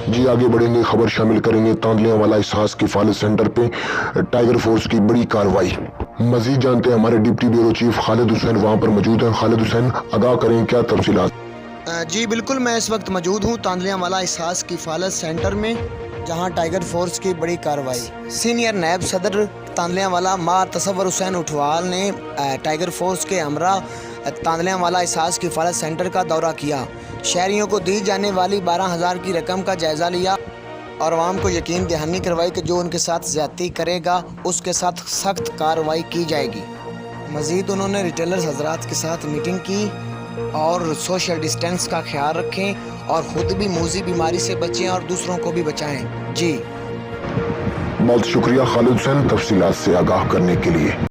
जी आगे बढ़ेंगे, खबर शामिल करेंगे तांदलियां वाला इसहास किफालत सेंटर पे टाइगर फोर्स की बड़ी कार्रवाई। मजीद जानते हैं, हमारे deputy bureau chief Khalid Hussain वहां पर मौजूद हैं। खालिद हुसैन, आगाह करें क्या तफसीलात। जी बिल्कुल, मैं इस वक्त मौजूद हूँ तांदलियां वाला इसहास किफालत सेंटर में, जहां टाइगर फोर्स की बड़ी कार्रवाई। सीनियर नायब सदर तांदलियां वाला मा तसव्वुर हुसैन उठवाल ने टाइगर फोर्स के हमरा तांदलियां वाला इसहास किफालत सेंटर का दौरा किया। शहरियों को दी जाने वाली 12,000 की रकम का जायज़ा लिया और आवाम को यकीन दहानी करवाई कि जो उनके साथ ज़्यादती करेगा उसके साथ सख्त कार्रवाई की जाएगी। मज़ीद उन्होंने रिटेलर्स हजरात के साथ मीटिंग की और सोशल डिस्टेंस का ख्याल रखें और ख़ुद भी मूजी बीमारी से बचें और दूसरों को भी बचाएं। जी बहुत शुक्रिया खालिद हुसैन तफसीलात से आगाह करने के लिए।